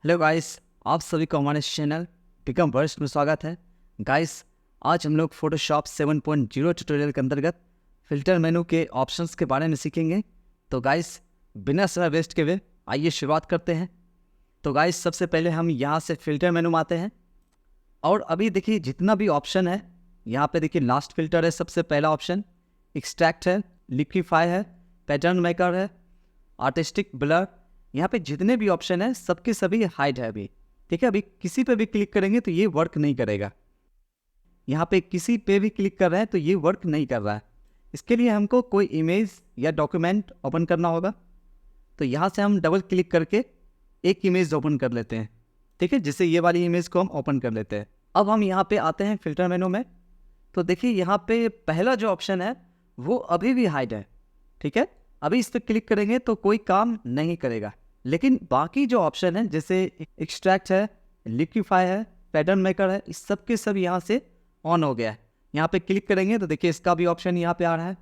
Hello guys, आप सभी को हमारे चैनल बिकम वर्स्ट में स्वागत है। गाइस, आज हम लोग फोटोशॉप 7.0 ट्यूटोरियल के अंतर्गत फ़िल्टर मेनू के ऑप्शंस के बारे में सीखेंगे। तो गाइस, बिना समय वेस्ट के हुए आइए शुरुआत करते हैं। तो गाइस, सबसे पहले हम यहाँ से फ़िल्टर मेनू में आते हैं और अभी देखिए जितना भी ऑप्शन है यहाँ पे देखिए लास्ट फ़िल्टर है, सबसे पहला ऑप्शन एक्सट्रैक्ट है, लिक्विफाई है, पैटर्न मेकर है, आर्टिस्टिक ब्लर। यहाँ पे जितने भी ऑप्शन है सबके सभी हाइड है अभी, ठीक है। अभी किसी पे भी क्लिक करेंगे तो ये वर्क नहीं करेगा। यहाँ पे किसी पे भी क्लिक कर रहे हैं तो ये वर्क नहीं कर रहा है। इसके लिए हमको कोई इमेज या डॉक्यूमेंट ओपन करना होगा। तो यहाँ से हम डबल क्लिक करके एक इमेज ओपन कर लेते हैं, ठीक है। जैसे ये वाली इमेज को हम ओपन कर लेते हैं। अब हम यहाँ पे आते हैं फिल्टर मेनू में। तो देखिए यहाँ पे पहला जो ऑप्शन है वो अभी भी हाइड है, ठीक है। अभी इस पर क्लिक करेंगे तो कोई काम नहीं करेगा, लेकिन बाकी जो ऑप्शन है जैसे एक्सट्रैक्ट है, लिक्विफाई है, पैटर्न मेकर है, इस सब के सब यहाँ से ऑन हो गया है। यहाँ पे क्लिक करेंगे तो देखिए इसका भी ऑप्शन यहाँ पे आ रहा है।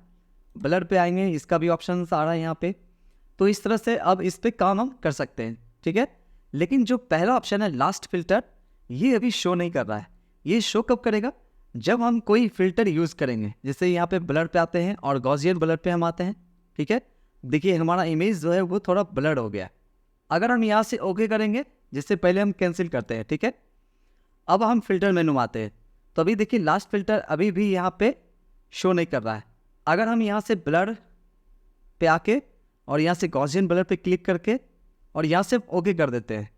ब्लर पे आएंगे, इसका भी ऑप्शन आ रहा है यहाँ पे। तो इस तरह से अब इस पे काम हम कर सकते हैं, ठीक है। लेकिन जो पहला ऑप्शन है लास्ट फिल्टर, ये अभी शो नहीं कर रहा है। ये शो कब करेगा? जब हम कोई फिल्टर यूज़ करेंगे। जैसे यहाँ पे ब्लर पे आते हैं और गॉसियन ब्लर पे हम आते हैं, ठीक है। देखिए हमारा इमेज जो है वो थोड़ा ब्लर हो गया। अगर हम यहाँ से ओके करेंगे, जिससे पहले हम कैंसिल करते हैं, ठीक है। अब हम फिल्टर मेनू में आते हैं। तो अभी देखिए लास्ट फिल्टर अभी भी यहाँ पे शो नहीं कर रहा है। अगर हम यहाँ से ब्लर पे आके और यहाँ से गॉसियन ब्लर पे क्लिक करके और यहाँ से ओके कर देते हैं,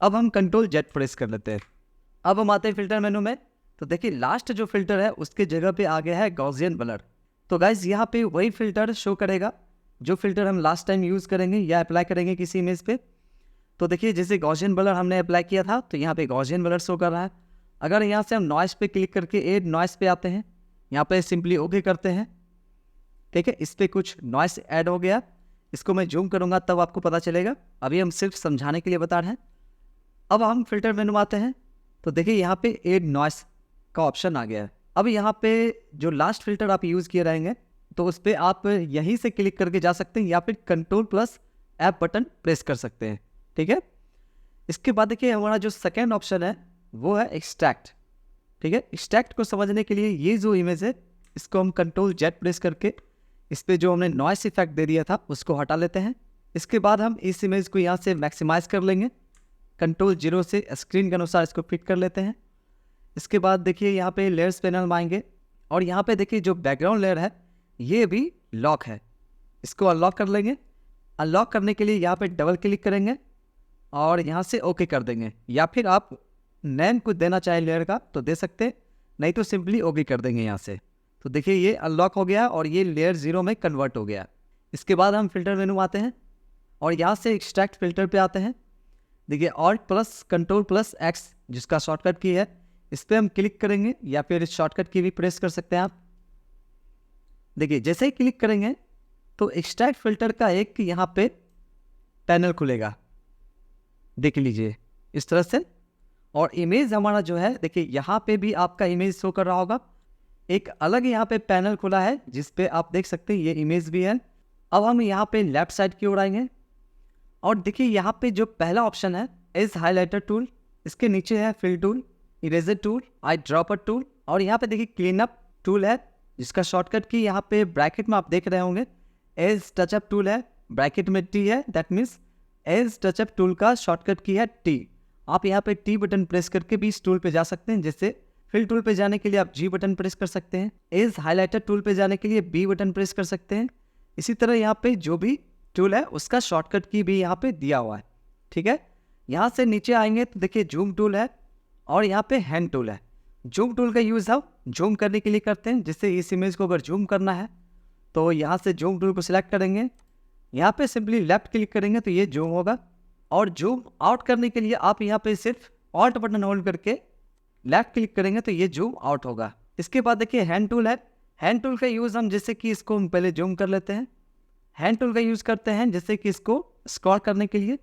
अब हम कंट्रोल जेड प्रेस कर लेते हैं। अब हम आते हैं फिल्टर मेनू में। तो देखिए लास्ट जो फिल्टर है उसके जगह पे आ गया है गॉसियन ब्लर। तो गाइज यहाँ पे वही फिल्टर शो करेगा जो फिल्टर हम लास्ट टाइम यूज़ करेंगे या अप्लाई करेंगे किसी इमेज पे। तो देखिए जैसे गॉसियन ब्लर हमने अप्लाई किया था तो यहाँ पे गॉसियन ब्लर शो कर रहा है। अगर यहाँ से हम नॉइस पे क्लिक करके एड नॉइस पे आते हैं, यहाँ पे सिंपली ओके करते हैं, ठीक है। इस पर कुछ नॉइस ऐड हो गया। इसको मैं जूम करूँगा तब आपको पता चलेगा, अभी हम सिर्फ समझाने के लिए बता रहे हैं। अब हम फिल्टर मेनू आते हैं। तो देखिए यहाँ पे एड नॉइस का ऑप्शन आ गया है। अब यहाँ पे जो लास्ट फिल्टर आप यूज़ किए रहेंगे तो उस पर आप यहीं से क्लिक करके जा सकते हैं या फिर control plus app button press कर सकते हैं, ठीक है। इसके बाद देखिए हमारा जो सेकेंड ऑप्शन है वो है एक्सट्रैक्ट, ठीक है। एक्सट्रैक्ट को समझने के लिए ये जो इमेज है इसको हम कंट्रोल जेड प्रेस करके इस पर जो हमने नॉइस इफेक्ट दे दिया था उसको हटा लेते हैं। इसके बाद हम इस इमेज को यहाँ से मैक्सिमाइज कर लेंगे, कंट्रोल 0 से स्क्रीन के अनुसार इसको फिट कर लेते हैं। इसके बाद देखिए यहाँ पे लेयर्स पैनल में आएंगे और यहाँ पे देखिए जो बैकग्राउंड लेयर है ये भी लॉक है, इसको अनलॉक कर लेंगे। अनलॉक करने के लिए यहाँ पे डबल क्लिक करेंगे और यहाँ से ओके कर देंगे, या फिर आप नेम कुछ देना चाहे लेयर का तो दे सकते हैं, नहीं तो सिंपली ओके कर देंगे यहाँ से। तो देखिए ये अनलॉक हो गया और ये लेयर 0 में कन्वर्ट हो गया। इसके बाद हम फिल्टर मेनू आते हैं और यहाँ से एक्सट्रैक्ट फिल्टर पे आते हैं। देखिए alt plus control plus x जिसका शॉर्टकट की है, इस पर हम क्लिक करेंगे या फिर शॉर्टकट की भी प्रेस कर सकते हैं आप। देखिए जैसे ही क्लिक करेंगे तो एक्सट्रैक्ट फिल्टर का एक यहाँ पे पैनल खुलेगा, देख लीजिए इस तरह से। और इमेज हमारा जो है देखिए यहाँ पे भी आपका इमेज शो कर रहा होगा। एक अलग यहाँ पे पैनल खुला है जिस पे आप देख सकते हैं ये इमेज भी है। अब हम यहाँ पे लेफ्ट साइड की ओर आएंगे और देखिए यहाँ पे जो पहला ऑप्शन है इज हाईलाइटर टूल, इसके नीचे है fill tool, eraser tool, eyedropper tool और यहाँ पे देखिए क्लीन अप टूल है जिसका शॉर्टकट की यहाँ पे ब्रैकेट में आप देख रहे होंगे एज टचअप टूल है, ब्रैकेट में टी है, that means edge touch up tool का शॉर्टकट की है टी। आप यहाँ पे टी बटन प्रेस करके भी इस टूल पे जा सकते हैं। जैसे फिल टूल पे जाने के लिए आप जी बटन प्रेस कर सकते हैं, एज हाईलाइटर टूल पे जाने के लिए बी बटन प्रेस कर सकते हैं। इसी तरह यहाँ पे जो भी टूल है उसका शॉर्टकट की भी यहाँ पे दिया हुआ है, ठीक है। यहाँ से नीचे आएंगे तो देखिए जूम टूल है और यहाँ पे हैंड टूल है। जूम टूल का यूज़ हम जूम करने के लिए करते हैं। जैसे इस इमेज को अगर जूम करना है तो यहाँ से जूम टूल को सिलेक्ट करेंगे, यहाँ पे सिंपली लेफ्ट क्लिक करेंगे तो ये जूम होगा। और जूम आउट करने के लिए आप यहाँ पे सिर्फ ऑल्ट बटन होल्ड करके लेफ्ट क्लिक करेंगे तो ये जूम आउट होगा। इसके बाद देखिए हैंड टूल है। हैंड टूल का यूज़ हम जैसे कि इसको हम पहले जूम कर लेते हैं, हैंड टूल का यूज़ करते हैं जैसे कि इसको स्क्रॉल करने के लिए।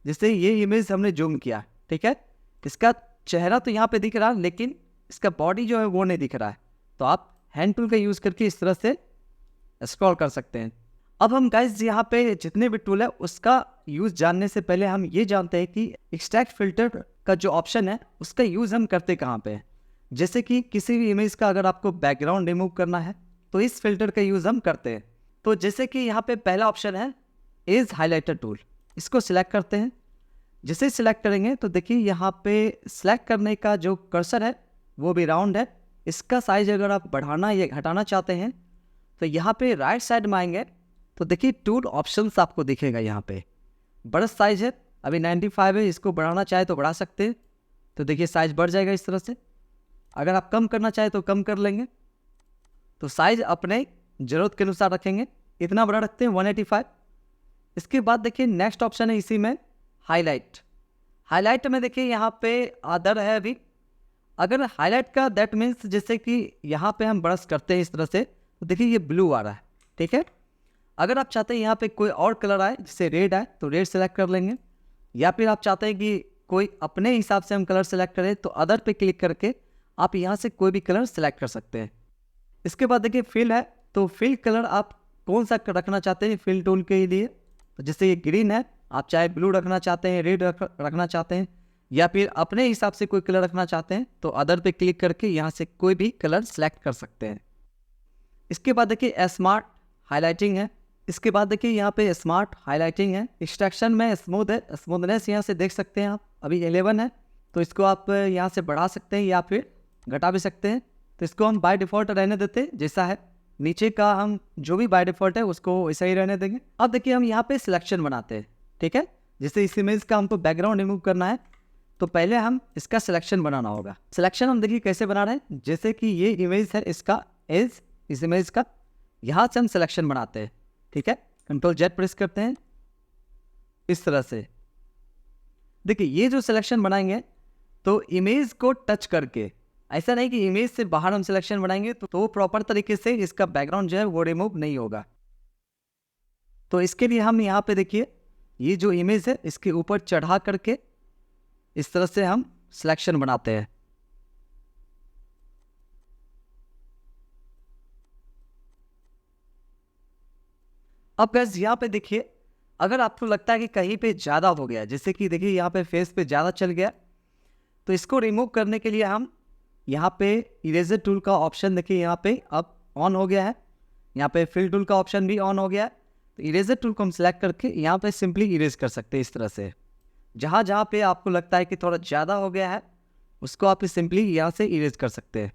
जैसे ये इमेज हमने जूम किया, ठीक है, इसका चेहरा तो यहाँ पे दिख रहा है लेकिन इसका बॉडी जो है वो नहीं दिख रहा है। तो आप हैंड टूल का यूज़ करके इस तरह से स्क्रॉल कर सकते हैं। अब हम गाइस यहाँ पे जितने भी टूल है उसका यूज़ जानने से पहले हम ये जानते हैं कि एक्सट्रैक्ट फिल्टर का जो ऑप्शन है उसका यूज़ हम करते कहाँ पे हैं। जैसे कि किसी भी इमेज का अगर आपको बैकग्राउंड रिमूव करना है तो इस फिल्टर का यूज़ हम करते हैं। तो जैसे कि यहाँ पे पहला ऑप्शन है एज हाइलाइटर टूल, इसको सिलेक्ट करते हैं। जैसे सिलेक्ट करेंगे तो देखिए यहाँ पे सिलेक्ट करने का जो कर्सर है वो भी राउंड है। इसका साइज अगर आप बढ़ाना या घटाना चाहते हैं तो यहाँ पे राइट साइड में आएंगे तो देखिए टूल ऑप्शंस आपको दिखेगा। यहाँ पे बड़ा साइज है, अभी 95 है, इसको बढ़ाना चाहे तो बढ़ा सकते हैं। तो देखिए साइज बढ़ जाएगा इस तरह से। अगर आप कम करना चाहे तो कम कर लेंगे। तो साइज अपने ज़रूरत के अनुसार रखेंगे, इतना बड़ा रखते हैं 185। इसके बाद देखिए नेक्स्ट ऑप्शन है इसी में हाईलाइट। हाईलाइट में देखिए यहाँ पे अदर है अभी। अगर हाईलाइट का दैट मीन्स जैसे कि यहाँ पे हम ब्रश करते हैं इस तरह से तो देखिए ये ब्लू आ रहा है, ठीक है। अगर आप चाहते हैं यहाँ पे कोई और कलर आए जैसे रेड आए तो रेड सेलेक्ट कर लेंगे, या फिर आप चाहते हैं कि कोई अपने हिसाब से हम कलर सेलेक्ट करें तो अदर पे क्लिक करके आप यहाँ से कोई भी कलर सेलेक्ट कर सकते हैं। इसके बाद देखिए फिल है, तो फिल कलर आप कौन सा रखना चाहते हैं फिल टूल के लिए। तो जैसे ये ग्रीन है, आप चाहे ब्लू रखना चाहते हैं, रेड रखना चाहते हैं, या फिर अपने हिसाब से कोई कलर रखना चाहते हैं तो अदर पे क्लिक करके यहाँ से कोई भी कलर सेलेक्ट कर सकते हैं। इसके बाद देखिए स्मार्ट हाईलाइटिंग है। इसके बाद देखिए यहाँ पे स्मार्ट हाईलाइटिंग है। एक्सट्रैक्शन में स्मूथ है, स्मूथनेस यहाँ से देख सकते हैं आप, अभी 11 है तो इसको आप यहाँ से बढ़ा सकते हैं या फिर घटा भी सकते हैं। तो इसको हम बाय डिफ़ॉल्ट रहने देते हैं जैसा है। नीचे का हम जो भी बाय डिफ़ॉल्ट है उसको वैसा ही रहने देंगे। अब देखिए हम यहाँ पे सिलेक्शन बनाते हैं, ठीक है। जैसे इस इमेज का हमको बैकग्राउंड रिमूव करना है तो पहले हम इसका सिलेक्शन बनाना होगा। सिलेक्शन हम देखिए कैसे बना रहे हैं, जैसे कि ये इमेज है इसका एज, इस इमेज का यहाँ से हम सिलेक्शन बनाते हैं, ठीक है। कंट्रोल जेड प्रेस करते हैं इस तरह से। देखिए ये जो सिलेक्शन बनाएंगे तो इमेज को टच करके, ऐसा नहीं कि इमेज से बाहर हम सिलेक्शन बनाएंगे तो वो प्रॉपर तरीके से इसका बैकग्राउंड जो है वो रिमूव नहीं होगा। तो इसके लिए हम यहाँ पे देखिए ये जो इमेज है इसके ऊपर चढ़ा करके इस तरह से हम सिलेक्शन बनाते हैं। अब गाइस यहाँ पे देखिए अगर आपको लगता है कि कहीं पे ज़्यादा हो गया, जैसे कि देखिए यहाँ पे फेस पे ज़्यादा चल गया, तो इसको रिमूव करने के लिए हम यहाँ पे इरेजर टूल का ऑप्शन देखिए यहाँ पे अब ऑन हो गया है। यहाँ पे फिल टूल का ऑप्शन भी ऑन हो गया है। तो इरेजर टूल को हम सेलेक्ट करके यहाँ पे सिंपली इरेज कर सकते हैं इस तरह से। जहाँ जहाँ पे आपको लगता है कि थोड़ा ज़्यादा हो गया है उसको आप सिंपली यहाँ से इरेज कर सकते हैं।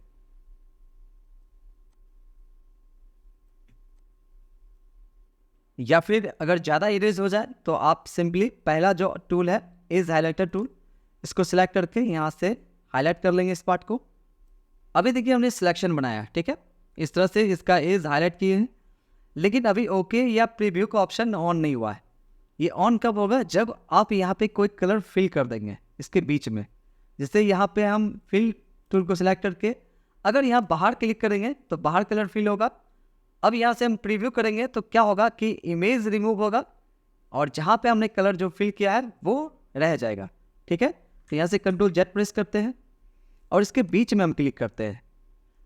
या फिर अगर ज़्यादा इरेज हो जाए तो आप सिंपली पहला जो टूल है एज हाइलाइटर टूल, इसको सिलेक्ट करके यहाँ से हाईलाइट कर लेंगे इस पार्ट को। अभी देखिए हमने सिलेक्शन बनाया, ठीक है, इस तरह से इसका एज हाईलाइट किए हैं, लेकिन अभी ओके या प्रीव्यू का ऑप्शन ऑन नहीं हुआ है। ये ऑन कब होगा, जब आप यहाँ पे कोई कलर फिल कर देंगे इसके बीच में। जैसे यहाँ पे हम फिल टूल को सिलेक्ट करके अगर यहाँ बाहर क्लिक करेंगे तो बाहर कलर फिल होगा। अब यहाँ से हम प्रीव्यू करेंगे तो क्या होगा कि इमेज रिमूव होगा और जहाँ पे हमने कलर जो फिल किया है वो रह जाएगा, ठीक है। तो यहाँ से कंट्रोल जेड प्रेस करते हैं और इसके बीच में हम क्लिक करते हैं।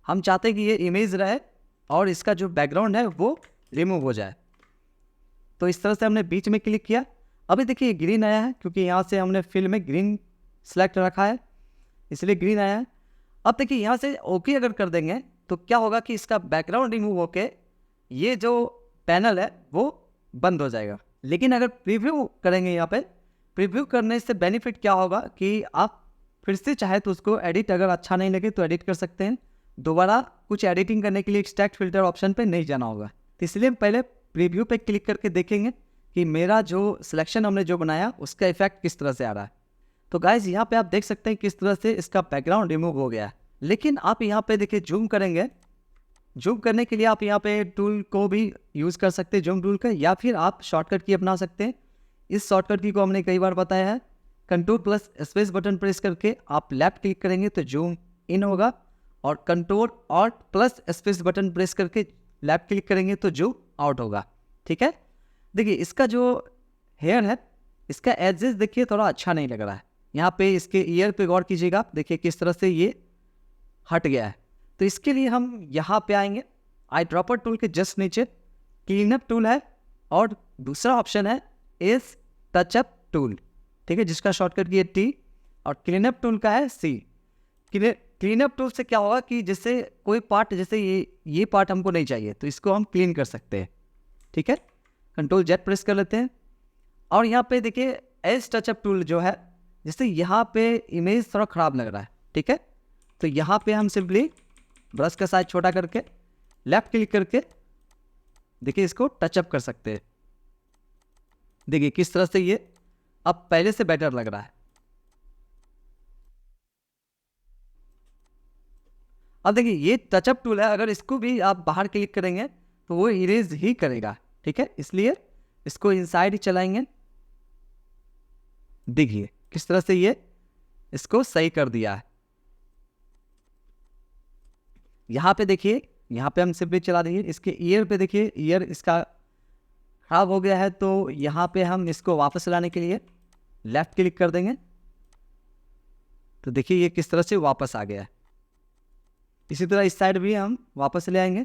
हम चाहते हैं कि ये इमेज रहे और इसका जो बैकग्राउंड है वो रिमूव हो जाए। तो इस तरह से हमने बीच में क्लिक किया। अभी देखिए ग्रीन आया है क्योंकि यहाँ से हमने फिल में ग्रीन सेलेक्ट रखा है इसलिए ग्रीन आया है। अब देखिए यहाँ से ओके अगर कर देंगे तो क्या होगा कि इसका बैकग्राउंड रिमूव होके ये जो पैनल है वो बंद हो जाएगा। लेकिन अगर प्रीव्यू करेंगे यहाँ पे, प्रीव्यू करने से बेनिफिट क्या होगा कि आप फिर से चाहे तो उसको एडिट, अगर अच्छा नहीं लगे तो एडिट कर सकते हैं। दोबारा कुछ एडिटिंग करने के लिए एक्सट्रैक्ट फिल्टर ऑप्शन पे नहीं जाना होगा। तो इसलिए हम पहले प्रीव्यू पे क्लिक करके देखेंगे कि मेरा जो सिलेक्शन हमने जो बनाया उसका इफेक्ट किस तरह से आ रहा है। तो गाइज यहाँ पे आप देख सकते हैं किस तरह से इसका बैकग्राउंड रिमूव हो गया है। लेकिन आप यहाँ पे देखिए जूम करेंगे, जूम करने के लिए आप यहाँ पे टूल को भी यूज़ कर सकते हैं जूम टूल का, या फिर आप शॉर्टकट की अपना सकते हैं। इस शॉर्टकट की को हमने कई बार बताया है। Control plus space button press करके आप लेफ्ट क्लिक करेंगे तो जूम इन होगा और control alt plus space button press करके लेफ्ट क्लिक करेंगे तो जूम आउट होगा, ठीक है। देखिए इसका जो हेयर है इसका एजेस देखिए थोड़ा अच्छा नहीं लग रहा है। यहाँ पे इसके ईयर पे गौर कीजिएगा, देखिए किस तरह से ये हट गया है। तो इसके लिए हम यहाँ पे आएंगे, आई ड्रॉपर टूल के जस्ट नीचे क्लीनअप टूल है, और दूसरा ऑप्शन है इस टचअप टूल, ठीक है, जिसका शॉर्टकट की है टी, और क्लीनअप टूल का है सी। क्लीनअप टूल से क्या होगा कि जैसे कोई पार्ट, जैसे ये पार्ट हमको नहीं चाहिए तो इसको हम क्लीन कर सकते हैं, ठीक है। कंट्रोल जेड प्रेस कर लेते हैं और यहाँ पे देखिए एस टचअप टूल जो है, जैसे यहाँ पे इमेज थोड़ा ख़राब लग रहा है, ठीक है, तो यहाँ पे हम सिंपली ब्रश का साइज छोटा करके लेफ्ट क्लिक करके देखिए इसको टचअप कर सकते हैं। देखिए किस तरह से ये अब पहले से बेटर लग रहा है। अब देखिए ये टचअप टूल है, अगर इसको भी आप बाहर क्लिक करेंगे तो वो इरेज ही करेगा, ठीक है, इसलिए इसको इनसाइड ही चलाएंगे। देखिए किस तरह से ये इसको सही कर दिया है। यहाँ पे देखिए, यहाँ पे हम सिंपली चला देंगे, इसके ईयर पे देखिए ईयर इसका खराब हो गया है, तो यहाँ पे हम इसको वापस लाने के लिए लेफ्ट क्लिक कर देंगे, तो देखिए ये किस तरह से वापस आ गया है। इसी तरह इस साइड भी हम वापस ले आएंगे,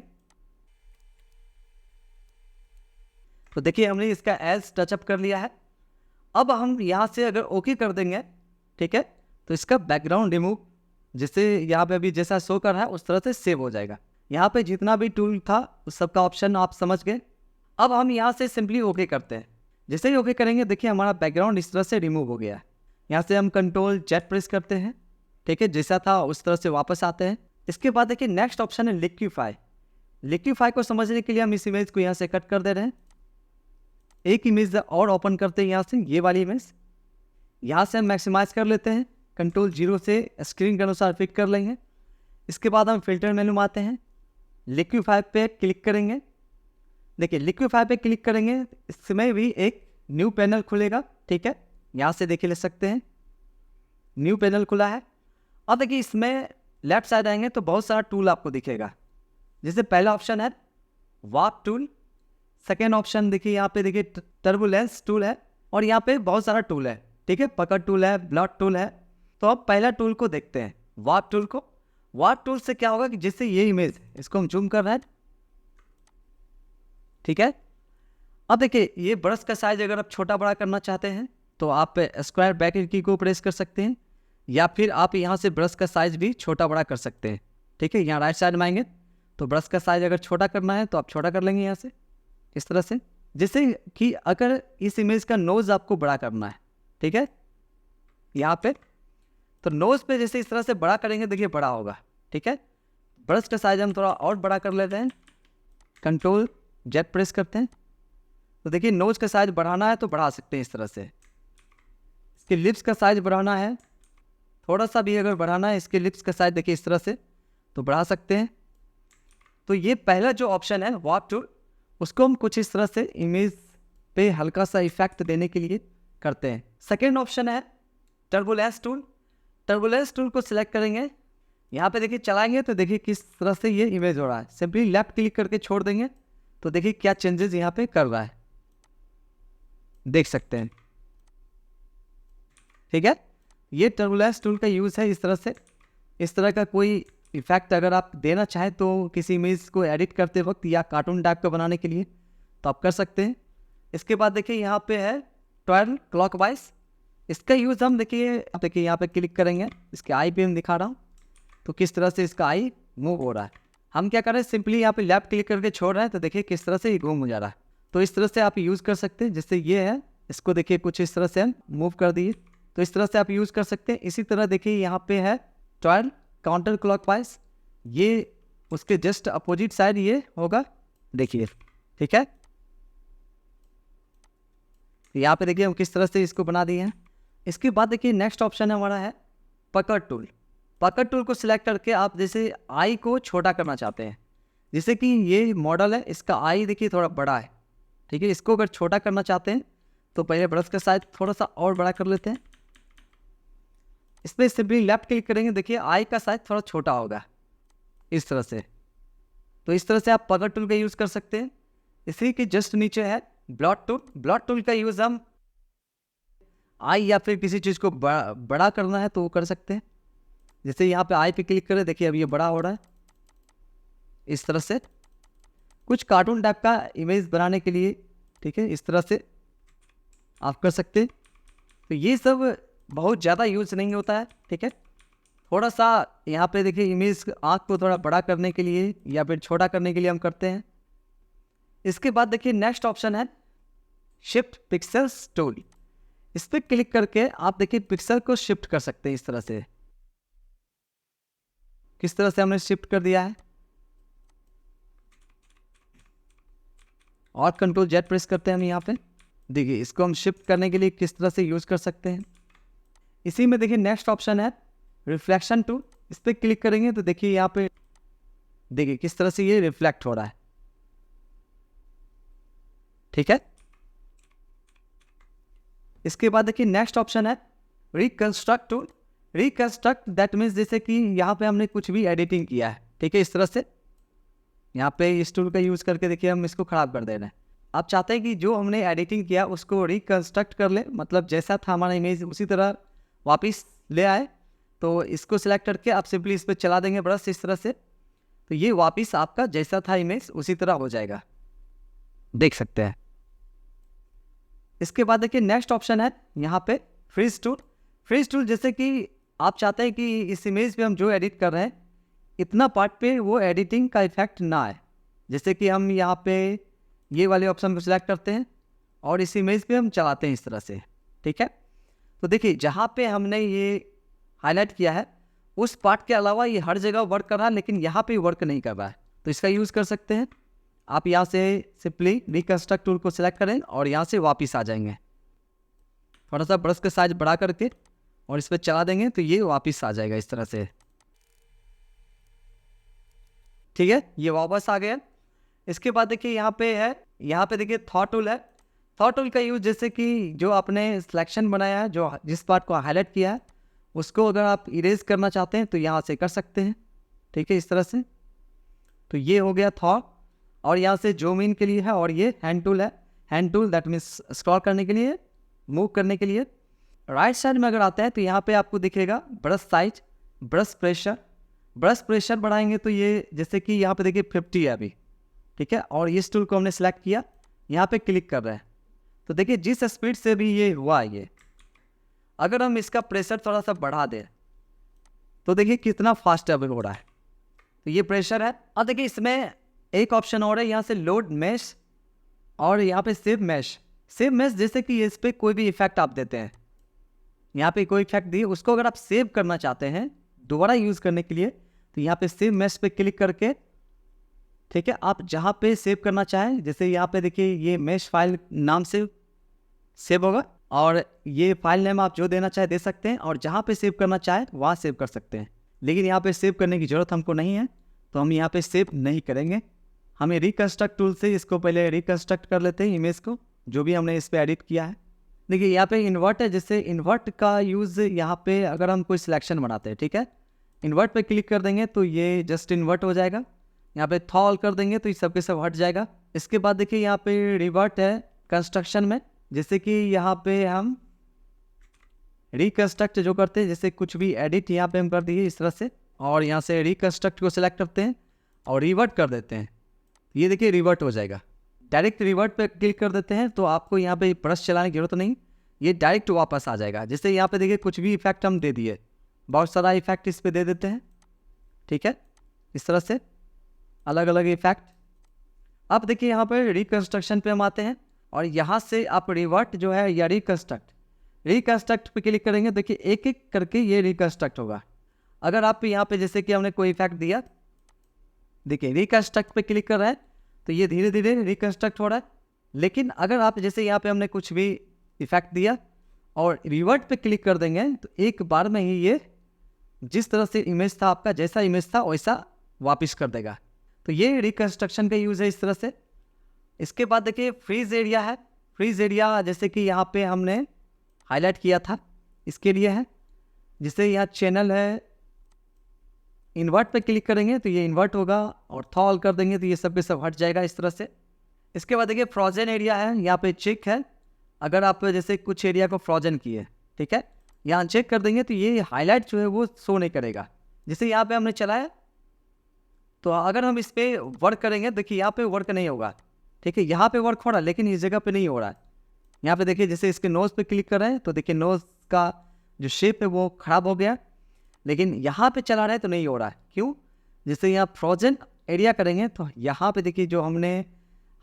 तो देखिए हमने इसका एज टचअप कर लिया है। अब हम यहाँ से अगर ओके कर देंगे, ठीक है, तो इसका बैकग्राउंड रिमूव जिससे यहाँ पे अभी जैसा शो कर रहा है उस तरह से सेव हो जाएगा। यहाँ पे जितना भी टूल था उस सब का ऑप्शन आप समझ गए। अब हम यहाँ से सिंपली ओके करते हैं। जैसे ही ओके करेंगे देखिए हमारा बैकग्राउंड इस तरह से रिमूव हो गया है। यहाँ से हम कंट्रोल जेड प्रेस करते हैं, ठीक है, जैसा था उस तरह से वापस आते हैं। इसके बाद देखिए नेक्स्ट ऑप्शन है लिक्विफाई। लिक्विफाई को समझने के लिए हम इस इमेज को यहाँ से कट कर दे रहे हैं। एक इमेज और ओपन करते हैं यहाँ से, ये वाली इमेज यहाँ से हम मैक्सिमाइज कर लेते हैं, कंट्रोल 0 से स्क्रीन के अनुसार फिट कर लेंगे। इसके बाद हम फिल्टर मेनू में आते हैं, लिक्विफाई पे क्लिक करेंगे। देखिए लिक्विफाई पे क्लिक करेंगे, इसमें भी एक न्यू पैनल खुलेगा, ठीक है, यहाँ से देखिए ले सकते हैं न्यू पैनल खुला है। अब देखिए इसमें लेफ्ट साइड आएंगे तो बहुत सारा टूल आपको दिखेगा। जैसे पहला ऑप्शन है वार्प टूल, सेकेंड ऑप्शन देखिए यहाँ पे देखिए टर्बुलेंस टूल है, और यहाँ पे बहुत सारा टूल है, ठीक है, पकड़ टूल है, ब्लॉट टूल है। तो अब पहला टूल को देखते हैं, वार्प टूल को। वार्प टूल से क्या होगा कि जैसे ये इमेज इसको हम जूम कर रहे हैं, ठीक है। अब देखिए ये ब्रश का साइज अगर आप छोटा बड़ा करना चाहते हैं तो आप स्क्वायर ब्रैकेट की को प्रेस कर सकते हैं, या फिर आप यहाँ से ब्रश का साइज भी छोटा बड़ा कर सकते हैं, ठीक है। यहाँ राइट साइड में आएंगे तो ब्रश का साइज अगर छोटा करना है तो आप छोटा कर लेंगे यहाँ से इस तरह से। जैसे कि अगर इस इमेज का नोज आपको बड़ा करना है, ठीक है, यहाँ पे तो नोज पे जैसे इस तरह से बड़ा करेंगे देखिए बड़ा होगा, ठीक है। ब्रश का साइज हम थोड़ा और बड़ा कर लेते हैं, कंट्रोल जेड प्रेस करते हैं, तो देखिए नोज का साइज बढ़ाना है तो बढ़ा सकते हैं इस तरह से। इसके लिप्स का साइज बढ़ाना है, थोड़ा सा भी अगर बढ़ाना है इसके लिप्स का साइज देखिए इस तरह से तो बढ़ा सकते हैं। तो ये पहला जो ऑप्शन है वार्प टूल, उसको हम कुछ इस तरह से इमेज पे हल्का सा इफेक्ट देने के लिए करते हैं। सेकेंड ऑप्शन है टर्बुलेंस टूल। टर्बुलेंस टूल को सिलेक्ट करेंगे, यहाँ पे देखिए चलाएंगे तो देखिए किस तरह से ये इमेज हो रहा है। सिंपली लेफ्ट क्लिक करके छोड़ देंगे तो देखिए क्या चेंजेस यहाँ पे कर रहा है, देख सकते हैं, ठीक है। ये टर्बुलेंस टूल का यूज़ है इस तरह से। इस तरह का कोई इफेक्ट अगर आप देना चाहें तो किसी इमेज को एडिट करते वक्त या कार्टून टाइप का बनाने के लिए तो आप कर सकते हैं। इसके बाद देखिए यहाँ पे है ट्वेल्व क्लॉकवाइज। इसका यूज़ हम देखिए यहाँ पे क्लिक करेंगे, इसके आई पे हम दिखा रहा हूँ तो किस तरह से इसका आई मूव हो रहा है। हम क्या कर रहे हैं, सिंपली यहाँ पे लेफ्ट क्लिक करके छोड़ रहे हैं तो देखिए किस तरह से ये घूम हो जा रहा है। तो इस तरह से आप यूज़ कर सकते हैं। जैसे ये है, इसको देखिए कुछ इस तरह से हम मूव कर दिए तो इस तरह से आप यूज़ कर सकते हैं। इसी तरह देखिए यहाँ पे है ट्वेल्व काउंटर क्लॉकवाइज, ये उसके जस्ट अपोजिट साइड ये होगा, देखिए, ठीक है। यहाँ पे देखिए हम किस तरह से इसको बना दिए हैं। इसके बाद देखिए नेक्स्ट ऑप्शन हमारा है पकड़ टूल। पकड़ टूल को सिलेक्ट करके आप जैसे आई को छोटा करना चाहते हैं, जैसे कि ये मॉडल है इसका आई देखिए थोड़ा बड़ा है, ठीक है। इसको अगर छोटा करना चाहते हैं तो पहले ब्रश का साइज थोड़ा सा और बड़ा कर लेते हैं। इस पर सिंपली लेफ्ट क्लिक करेंगे, देखिए आई का साइज थोड़ा छोटा होगा इस तरह से। तो इस तरह से आप पकड़ टूल का यूज़ कर सकते हैं। इसी के जस्ट नीचे है ब्लॉट टूल। ब्लॉट टूल का यूज़ हम आई या फिर किसी चीज़ को बड़ा करना है तो वो कर सकते हैं। जैसे यहाँ पे आई पे क्लिक करें, देखिए अब ये बड़ा हो रहा है इस तरह से। कुछ कार्टून टाइप का इमेज बनाने के लिए ठीक है, इस तरह से आप कर सकते हैं। तो ये सब बहुत ज़्यादा यूज नहीं होता है, ठीक है। थोड़ा सा यहाँ पे देखिए इमेज आँख को थोड़ा बड़ा करने के लिए या फिर छोटा करने के लिए हम करते हैं। इसके बाद देखिए नेक्स्ट ऑप्शन है शिफ्ट पिक्सल्स टूल। इस पर क्लिक करके आप देखिए पिक्सल को शिफ्ट कर सकते हैं इस तरह से। किस तरह से हमने शिफ्ट कर दिया है, और कंट्रोल जेड प्रेस करते हैं हम यहाँ पे। देखिए इसको हम शिफ्ट करने के लिए किस तरह से यूज कर सकते हैं। इसी में देखिए नेक्स्ट ऑप्शन है रिफ्लेक्शन टूल। इस पर क्लिक करेंगे तो देखिए यहाँ पे देखिए किस तरह से ये रिफ्लेक्ट हो रहा है, ठीक है। इसके बाद देखिए नेक्स्ट ऑप्शन है reconstruct tool. Reconstruct that means जैसे कि यहाँ पे हमने कुछ भी एडिटिंग किया है, ठीक है, इस तरह से यहाँ पे इस टूल का यूज करके देखिए हम इसको खराब कर दे रहे हैं। आप चाहते हैं कि जो हमने एडिटिंग किया उसको रिकंस्ट्रक्ट कर ले, मतलब जैसा था हमारा इमेज उसी तरह वापस ले आए, तो इसको सिलेक्ट करके आप सिंपली इस पर चला देंगे ब्रश इस तरह से, तो ये वापस आपका जैसा था इमेज उसी तरह हो जाएगा, देख सकते हैं। इसके बाद देखिए नेक्स्ट ऑप्शन है यहाँ पे फ्रीज टूल। फ्रीज टूल जैसे कि आप चाहते हैं कि इस इमेज पे हम जो एडिट कर रहे हैं इतना पार्ट पे वो एडिटिंग का इफेक्ट ना आए, जैसे कि हम यहाँ पे ये वाले ऑप्शन को सिलेक्ट करते हैं और इस इमेज पे हम चलाते हैं इस तरह से, ठीक है। तो देखिए जहाँ पे हमने ये हाईलाइट किया है उस पार्ट के अलावा ये हर जगह वर्क कर रहा है, लेकिन यहाँ पे वर्क नहीं कर रहा है, तो इसका यूज़ कर सकते हैं। आप यहाँ से सिंपली रिकंस्ट्रक्ट टूल को सिलेक्ट करें और यहाँ से वापस आ जाएंगे, थोड़ा सा ब्रश का साइज बढ़ा करके और इस पर चला देंगे तो ये वापस आ जाएगा इस तरह से, ठीक है, ये वापस आ गया। इसके बाद देखिए यहाँ पे देखिए थॉट टूल है। थॉट टूल का यूज जैसे कि जो आपने सिलेक्शन बनाया है, जो जिस पार्ट को हाईलाइट किया है उसको अगर आप इरेज करना चाहते हैं तो यहाँ से कर सकते हैं, ठीक है, इस तरह से। तो ये हो गया थॉट, और यहाँ से जूम इन के लिए है, और ये हैंड टूल है। Hand tool that means scroll करने के लिए, मूव करने के लिए। राइट साइड में अगर आते हैं तो यहाँ पे आपको दिखेगा brush size, brush pressure. Brush pressure बढ़ाएंगे तो ये जैसे कि यहाँ पे देखिए 50 है अभी, ठीक है, और इस टूल को हमने सेलेक्ट किया, यहाँ पे क्लिक कर रहे हैं तो देखिए जिस स्पीड से भी ये हुआ ये, अगर हम इसका प्रेशर थोड़ा सा बढ़ा दें तो देखिए कितना फास्ट अभी हो रहा है। तो ये प्रेशर है। और देखिए इसमें एक ऑप्शन और है यहाँ से लोड मैश, और यहाँ पे सेव मैश। सेव मैश जैसे कि इस पर कोई भी इफेक्ट आप देते हैं, यहाँ पे कोई इफेक्ट दिए, उसको अगर आप सेव करना चाहते हैं दोबारा यूज़ करने के लिए तो यहाँ पे सेव मैश पे क्लिक करके, ठीक है, आप जहाँ पे सेव करना चाहें, जैसे यहाँ पे देखिए ये मैश फाइल नाम से सेव होगा, और ये फाइल नेम आप जो देना चाहे दे सकते हैं, और जहाँ पे सेव करना चाहे वहाँ सेव कर सकते हैं। लेकिन यहाँ पे सेव करने की ज़रूरत हमको नहीं है, तो हम यहाँ पे सेव नहीं करेंगे। हमें रिकंस्ट्रक्ट टूल से इसको पहले रिकंस्ट्रक्ट कर लेते हैं इमेज को, जो भी हमने इस पर एडिट किया है। देखिए यहाँ पे इन्वर्ट है, जैसे इन्वर्ट का यूज़ यहाँ पे अगर हम कोई सिलेक्शन बनाते हैं, ठीक है, इन्वर्ट पे क्लिक कर देंगे तो ये जस्ट इन्वर्ट हो जाएगा। यहाँ पे थॉल कर देंगे तो ये सब के सब हट जाएगा। इसके बाद देखिए यहाँ पे रिवर्ट है कंस्ट्रक्शन में, जैसे कि यहाँ पे हम रिकंस्ट्रक्ट जो करते हैं, जैसे कुछ भी एडिट यहाँ पे हम कर दिए इस तरह से, और यहाँ से रिकंस्ट्रक्ट को सिलेक्ट करते हैं और रिवर्ट कर देते हैं, ये देखिए रिवर्ट हो जाएगा। डायरेक्ट रिवर्ट पे क्लिक कर देते हैं तो आपको यहाँ पे ब्रश चलाने की जरूरत नहीं, ये डायरेक्ट वापस आ जाएगा। जैसे यहाँ पे देखिए कुछ भी इफेक्ट हम दे दिए, बहुत सारा इफेक्ट इस पे दे देते हैं, ठीक है, इस तरह से अलग अलग इफेक्ट। अब देखिए यहाँ पे रिकंस्ट्रक्शन पे हम आते हैं, और यहाँ से आप रिवर्ट जो है या रिकंस्ट्रक्ट पे क्लिक करेंगे, देखिए एक एक करके ये रिकंस्ट्रक्ट होगा। अगर आप यहाँ पे जैसे कि हमने कोई इफेक्ट दिया, देखिए रिकंस्ट्रक्ट पे क्लिक कर रहा है तो ये धीरे धीरे रिकंस्ट्रक्ट हो रहा है। लेकिन अगर आप जैसे यहाँ पे हमने कुछ भी इफेक्ट दिया और रिवर्ट पे क्लिक कर देंगे तो एक बार में ही ये जिस तरह से इमेज था आपका, जैसा इमेज था वैसा वापस कर देगा। तो ये रिकंस्ट्रक्शन का यूज़ है इस तरह से। इसके बाद देखिए फ्रीज एरिया है। फ्रीज एरिया जैसे कि यहाँ पे हमने हाईलाइट किया था, इसके लिए है। जैसे यहाँ चैनल है, इन्वर्ट पे क्लिक करेंगे तो ये इन्वर्ट होगा, और थॉल कर देंगे तो ये सब के सब हट जाएगा इस तरह से। इसके बाद देखिए फ्रोजन एरिया है, यहाँ पे चेक है। अगर आप जैसे कुछ एरिया को फ्रोजन किए, ठीक है, यहाँ चेक कर देंगे तो ये हाईलाइट जो है वो शो नहीं करेगा। जैसे यहाँ पे हमने चलाया तो अगर हम इस पर वर्क करेंगे, देखिए यहाँ पे वर्क नहीं होगा, ठीक है, यहाँ पे वर्क हो रहा है लेकिन इस जगह पे नहीं हो रहा है। यहाँ पे देखिए जैसे इसके नोज़ पे क्लिक कर रहे हैं तो देखिए नोज़ का जो शेप है वो ख़राब हो गया, लेकिन यहाँ पे चला रहा है तो नहीं हो रहा है। क्यों? जैसे यहाँ फ्रोजन एरिया करेंगे तो यहाँ पे देखिए जो हमने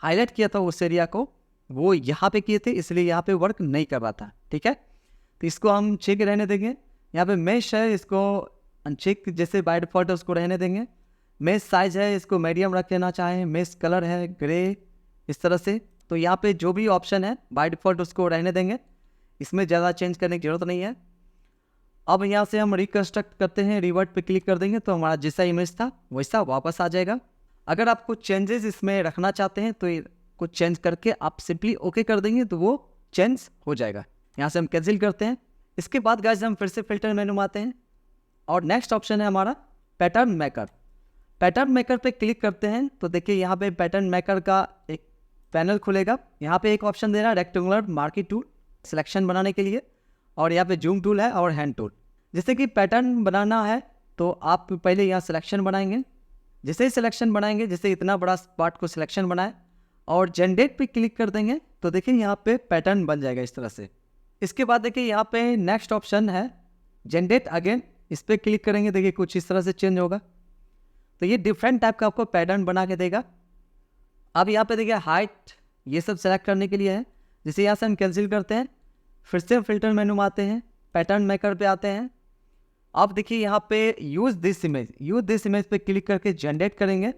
हाईलाइट किया था उस एरिया को वो यहाँ पे किए थे, इसलिए यहाँ पे वर्क नहीं कर रहा था। ठीक है, तो इसको हम चेक रहने देंगे। यहाँ पे मेश है, इसको अनचेक जैसे बाय डिफॉल्ट उसको रहने देंगे। मेश साइज है, इसको मीडियम रख लेना चाहें। मेश कलर है ग्रे, इस तरह से। तो यहाँ पे जो भी ऑप्शन है बाय डिफॉल्ट उसको रहने देंगे, इसमें ज़्यादा चेंज करने की ज़रूरत नहीं है। अब यहाँ से हम रिकन्स्ट्रक्ट करते हैं, रिवर्ट पे क्लिक कर देंगे तो हमारा जैसा इमेज था वैसा वापस आ जाएगा। अगर आप कुछ चेंजेस इसमें रखना चाहते हैं तो कुछ चेंज करके आप सिंपली ओके कर देंगे तो वो चेंज हो जाएगा। यहाँ से हम कैंसिल करते हैं। इसके बाद गाइस हम फिर से फिल्टर मेनू में आते हैं और नेक्स्ट ऑप्शन है हमारा पैटर्न मेकर। पैटर्न मेकर पे क्लिक करते हैं तो देखिए यहाँ पे पैटर्न मेकर का एक पैनल खुलेगा। यहाँ पे एक ऑप्शन दे रहा है रेक्टेंगुलर मार्की टूल सिलेक्शन बनाने के लिए, और यहाँ पे जूम टूल है और हैंड टूल। जैसे कि पैटर्न बनाना है तो आप पहले यहाँ सिलेक्शन बनाएंगे। जैसे ही सिलेक्शन बनाएंगे, जैसे इतना बड़ा पार्ट को सिलेक्शन बनाए और जनरेट पे क्लिक कर देंगे तो देखिए यहाँ पे पैटर्न बन जाएगा इस तरह से। इसके बाद देखिए यहाँ पे नेक्स्ट ऑप्शन है जनरेट अगेन, इस पर क्लिक करेंगे देखिए कुछ इस तरह से चेंज होगा। तो ये डिफरेंट टाइप का आपको पैटर्न बना के देगा। अब यहाँ पे देखिए हाइट ये सब सेलेक्ट करने के लिए है। जैसे यहाँ से हम कैंसिल करते हैं, फिर से फिल्टर मेनू में आते हैं, पैटर्न मेकर पे आते हैं। अब देखिए यहाँ पे यूज़ दिस इमेज पे क्लिक करके जनरेट करेंगे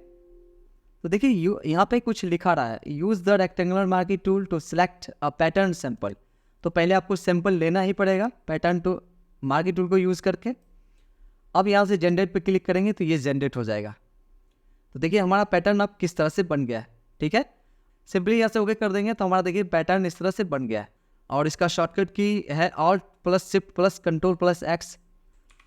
तो देखिए यहाँ पे कुछ लिखा रहा है use the rectangular marquee tool to select a pattern sample. तो पहले आपको सैंपल लेना ही पड़ेगा पैटर्न टू मार्की टूल को यूज़ करके। अब यहाँ से जनरेट पे क्लिक करेंगे तो ये जनरेट हो जाएगा। तो देखिए हमारा पैटर्न अब किस तरह से बन गया है। ठीक है, सिंपली यहाँ से ओके कर देंगे तो हमारा देखिए पैटर्न इस तरह से बन गया है। और इसका शॉर्टकट की है Alt + Shift + Ctrl + X।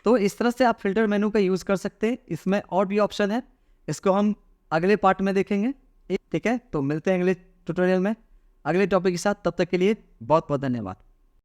तो इस तरह से आप फिल्टर मेनू का यूज़ कर सकते हैं। इसमें और भी ऑप्शन है, इसको हम अगले पार्ट में देखेंगे। ठीक है, तो मिलते हैं अगले ट्यूटोरियल में अगले टॉपिक के साथ। तब तक के लिए बहुत बहुत धन्यवाद।